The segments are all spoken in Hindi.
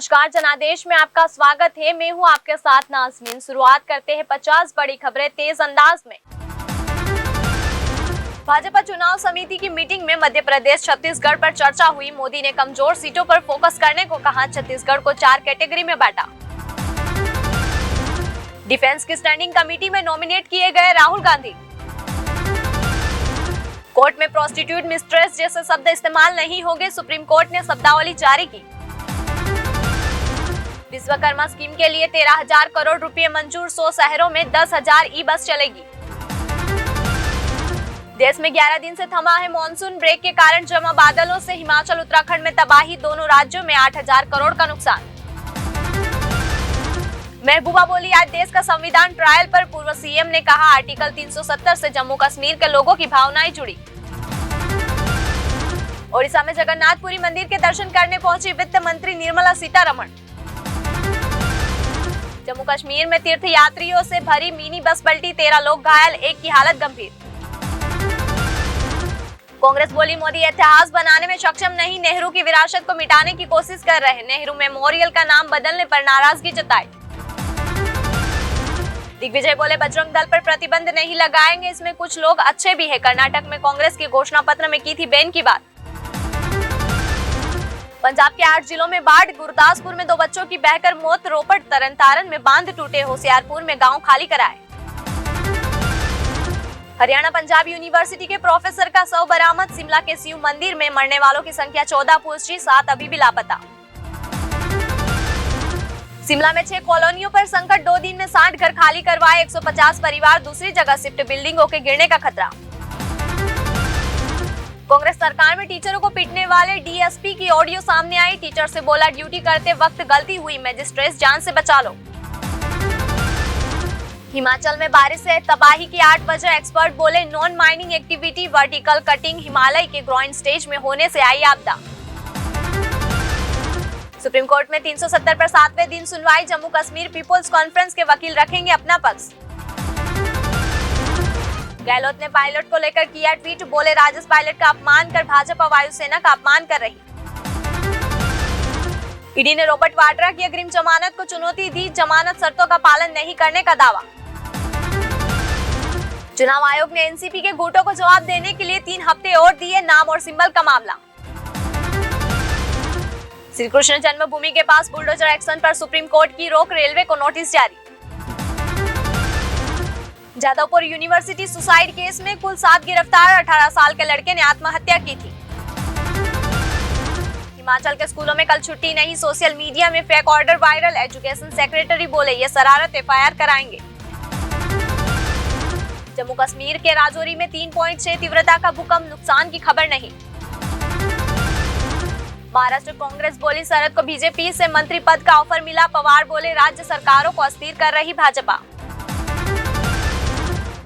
नमस्कार, जनादेश में आपका स्वागत है। मैं हूं आपके साथ नाज़मीन। शुरुआत करते हैं 50 बड़ी खबरें तेज अंदाज में। भाजपा चुनाव समिति की मीटिंग में मध्य प्रदेश छत्तीसगढ़ पर चर्चा हुई। मोदी ने कमजोर सीटों पर फोकस करने को कहा। छत्तीसगढ़ को 4 कैटेगरी में बांटा। डिफेंस की स्टैंडिंग कमेटी में नॉमिनेट किए गए राहुल गांधी। कोर्ट में प्रोस्टिट्यूट मिस्ट्रेस जैसे शब्द इस्तेमाल नहीं होंगे, सुप्रीम कोर्ट ने शब्दावली जारी की। विश्वकर्मा स्कीम के लिए 13,000 करोड़ रुपए मंजूर। 100 शहरों में 10,000 ई बस चलेगी। देश में 11 दिन से थमा है मॉनसून। ब्रेक के कारण जमा बादलों से हिमाचल उत्तराखंड में तबाही। दोनों राज्यों में 8,000 करोड़ का नुकसान। महबूबा बोली, आज देश का संविधान ट्रायल पर। पूर्व सीएम ने कहा, आर्टिकल 370 से जम्मू कश्मीर के लोगों की भावनाएं जुड़ी। ओडिशा में जगन्नाथपुरी मंदिर के दर्शन करने पहुंची वित्त मंत्री निर्मला सीतारमण। जम्मू कश्मीर में तीर्थ यात्रियों से भरी मिनी बस पलटी, 13 लोग घायल, एक की हालत गंभीर। कांग्रेस बोली, मोदी इतिहास बनाने में सक्षम नहीं, नेहरू की विरासत को मिटाने की कोशिश कर रहे हैं। नेहरू मेमोरियल का नाम बदलने पर नाराजगी जताई। दिग्विजय बोले, बजरंग दल पर प्रतिबंध नहीं लगाएंगे, इसमें कुछ लोग अच्छे भी हैं। कर्नाटक में कांग्रेस की घोषणा पत्र में की थी बैन की बात। पंजाब के 8 जिलों में बाढ़। गुरदासपुर में 2 बच्चों की बहकर मौत। रोपड़ तरनतारन में बांध टूटे। होशियारपुर में गांव खाली कराए। हरियाणा पंजाब यूनिवर्सिटी के प्रोफेसर का शव बरामद। शिमला के शिव मंदिर में मरने वालों की संख्या 14 पहुंची, 7 अभी भी लापता। शिमला में 6 कॉलोनियों पर संकट। 2 दिन में 60 घर खाली करवाए। 150 परिवार दूसरी जगह शिफ्ट। बिल्डिंगों के गिरने का खतरा। कांग्रेस सरकार में टीचरों को पीटने वाले डीएसपी की ऑडियो सामने आई। टीचर से बोला, ड्यूटी करते वक्त गलती हुई, मजिस्ट्रेट जान से बचा लो। हिमाचल में बारिश से तबाही की 8 वजह। एक्सपर्ट बोले, non mining activity, vertical cutting Himalaya के ग्रोइन स्टेज में होने से आई आपदा। सुप्रीम कोर्ट में 370 पर 7वें दिन सुनवाई। जम्मू कश्मीर पीपुल्स कॉन्फ्रेंस के वकील रखेंगे अपना पक्ष। गहलोत ने पायलट को लेकर किया ट्वीट। बोले, राजस पायलट का अपमान कर भाजपा वायुसेना का अपमान कर रही। ईडी ने रॉबर्ट वाड्रा की अग्रिम जमानत को चुनौती दी। जमानत शर्तों का पालन नहीं करने का दावा। चुनाव आयोग ने एनसीपी के गुटों को जवाब देने के लिए 3 हफ्ते और दिए। नाम और सिंबल का मामला। श्री कृष्ण जन्मभूमि के पास बुलडोजर एक्शन पर सुप्रीम कोर्ट की रोक। रेलवे को नोटिस जारी। जादवपुर यूनिवर्सिटी सुसाइड केस में कुल 7 गिरफ्तार। 18 साल के लड़के ने आत्महत्या की थी। हिमाचल के स्कूलों में कल छुट्टी नहीं। सोशल मीडिया में fake order viral. Education secretary बोले, ये शरारत एफआईआर कराएंगे। जम्मू कश्मीर के राजौरी में 3.6 तीव्रता का भूकंप। नुकसान की खबर नहीं। महाराष्ट्र कांग्रेस बोली, शरद को बीजेपी से मंत्री पद का ऑफर मिला। पवार बोले, राज्य सरकारों को अस्थिर कर रही भाजपा।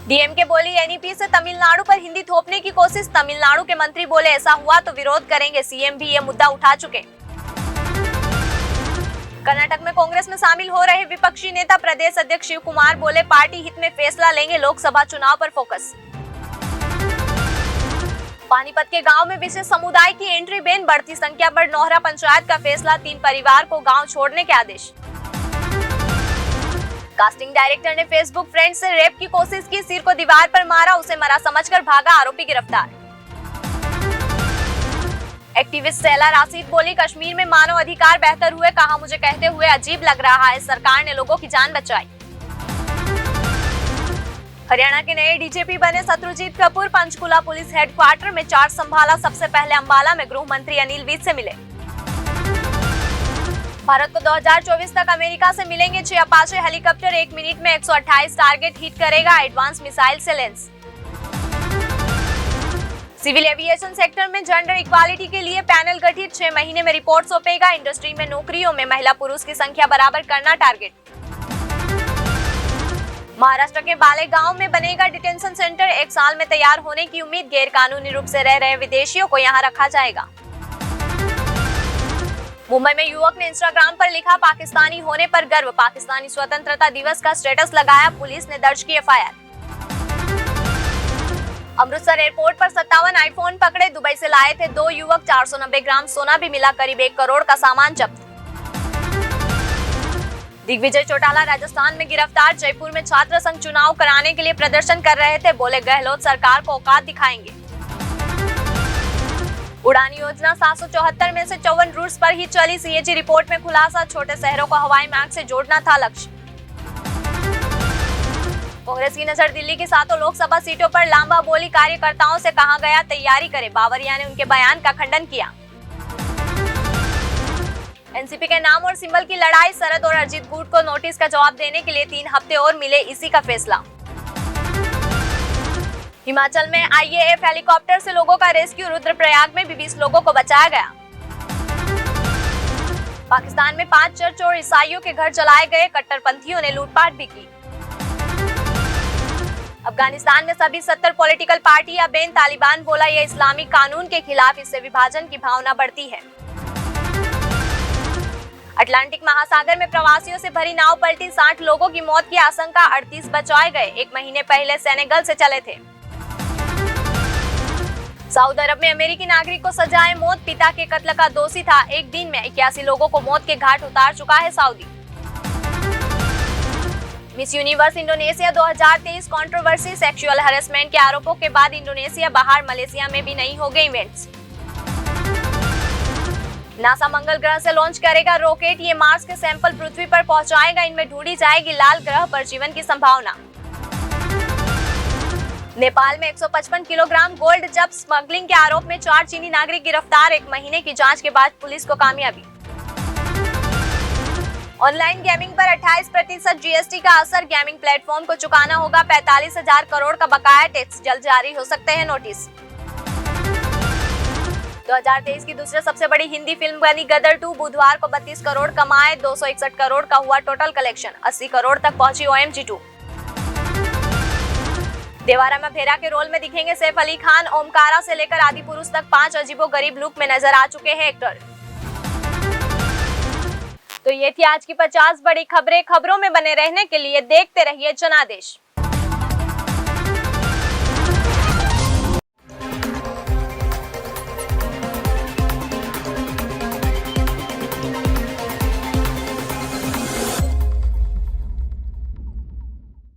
डीएमके बोली, एनईपी से तमिलनाडु पर हिंदी थोपने की कोशिश। तमिलनाडु के मंत्री बोले, ऐसा हुआ तो विरोध करेंगे। सीएम भी ये मुद्दा उठा चुके। कर्नाटक में कांग्रेस में शामिल हो रहे विपक्षी नेता प्रदेश अध्यक्ष शिव कुमार बोले, पार्टी हित में फैसला लेंगे। लोकसभा चुनाव पर फोकस। पानीपत के गांव में विशेष समुदाय की एंट्री बैन। बढ़ती संख्या पर नौहरा पंचायत का फैसला। 3 परिवार को गांव छोड़ने के आदेश। कास्टिंग डायरेक्टर ने फेसबुक फ्रेंड से रेप की कोशिश की। सिर को दीवार पर मारा, उसे मरा समझकर भागा। आरोपी गिरफ्तार। एक्टिविस्ट शैला राशिद बोली, कश्मीर में मानव अधिकार बेहतर हुए। कहा, मुझे कहते हुए अजीब लग रहा है, सरकार ने लोगों की जान बचाई। हरियाणा के नए डीजीपी बने शत्रुजीत कपूर। पंचकुला पुलिस हेडक्वार्टर में चार्ज संभाला। सबसे पहले अंबाला में गृह मंत्री अनिल विज से मिले। भारत को 2024 तक अमेरिका से मिलेंगे 6 अपाचे हेलीकॉप्टर। 1 मिनट में 128 टारगेट हिट करेगा एडवांस मिसाइल से लेंस। सिविल एविएशन सेक्टर में जेंडर इक्वालिटी के लिए पैनल गठित। 6 महीने में रिपोर्ट सौंपेगा। इंडस्ट्री में नौकरियों में महिला पुरुष की संख्या बराबर करना टारगेट। महाराष्ट्र के बालेगांव में बनेगा डिटेंशन सेंटर। 1 साल में तैयार होने की उम्मीद। गैर कानूनी रूप से रह रहे विदेशियों को यहां रखा जाएगा। मुंबई में युवक ने इंस्टाग्राम पर लिखा, पाकिस्तानी होने पर गर्व। पाकिस्तानी स्वतंत्रता दिवस का स्टेटस लगाया। पुलिस ने दर्ज की एफआईआर। अमृतसर एयरपोर्ट पर 57 आईफोन पकड़े। दुबई से लाए थे 2 युवक। 490 ग्राम सोना भी मिला। करीब 1 करोड़ का सामान जब्त। दिग्विजय चौटाला राजस्थान में गिरफ्तार। जयपुर में छात्र संघ चुनाव कराने के लिए प्रदर्शन कर रहे थे, बोले गहलोत सरकार को औकात दिखाएंगे। उड़ान योजना 774 में से 54 रूट्स पर ही चली। सीएजी रिपोर्ट में खुलासा, छोटे शहरों को हवाई मार्ग से जोड़ना था लक्ष्य। कांग्रेस की नजर दिल्ली की 7 लोकसभा सीटों पर। लांबा बोली, कार्यकर्ताओं से कहा गया तैयारी करें। बावरिया ने उनके बयान का खंडन किया। एनसीपी के नाम और सिंबल की लड़ाई, शरद और अरजीत गुट को नोटिस का जवाब देने के लिए 3 हफ्ते और मिले, इसी का फैसला। हिमाचल में आईएएफ हेलीकॉप्टर से लोगों का रेस्क्यू। रुद्रप्रयाग में भी 20 लोगों को बचाया गया। पाकिस्तान में 5 चर्च और ईसाइयों के घर जलाए गए। कट्टरपंथियों ने लूटपाट भी की। अफगानिस्तान में सभी 70 पॉलिटिकल पार्टियां बैन। तालिबान बोला यह इस्लामिक कानून के खिलाफ, इससे विभाजन की भावना बढ़ती है। अटलांटिक महासागर में प्रवासियों से भरी नाव पलटी। 60 लोगों की मौत की आशंका, 38 बचाए गए। 1 महीने पहले सेनेगल से चले थे। सऊदी अरब में अमेरिकी नागरिक को सजाए मौत। पिता के कत्ल का दोषी था। एक दिन में 81 लोगों को मौत के घाट उतार चुका है Saudi. Miss universe Indonesia 2023 controversy, sexual harassment के आरोपों के बाद इंडोनेशिया बाहर। मलेशिया में भी नहीं होंगे इवेंट्स। नासा मंगल ग्रह से लॉन्च करेगा रॉकेट। ये मार्स के सैंपल पृथ्वी पर पहुंचाएगा। इनमें ढूंढी जाएगी लाल ग्रह पर जीवन की संभावना। नेपाल में 155 किलोग्राम गोल्ड जब्त। स्मगलिंग के आरोप में 4 चीनी नागरिक गिरफ्तार। 1 महीने की जांच के बाद पुलिस को कामयाबी। ऑनलाइन गेमिंग पर 28% जीएसटी का असर। गेमिंग प्लेटफॉर्म को चुकाना होगा 45,000 करोड़ का बकाया टैक्स। जल्द जारी हो सकते हैं नोटिस। 2023 की दूसरी सबसे बड़ी हिंदी फिल्म बनी गदर 2। बुधवार को 32 करोड़ कमाए। 261 करोड़ का हुआ टोटल कलेक्शन। 80 करोड़ तक पहुंची OMG2। देवारा में भेरा के रोल में दिखेंगे सैफ अली खान। ओमकारा से लेकर आदि पुरुष तक 5 अजीबोगरीब लुक में नजर आ चुके हैं एक्टर। तो ये थी आज की 50 बड़ी खबरें। खबरों में बने रहने के लिए देखते रहिए जनादेश।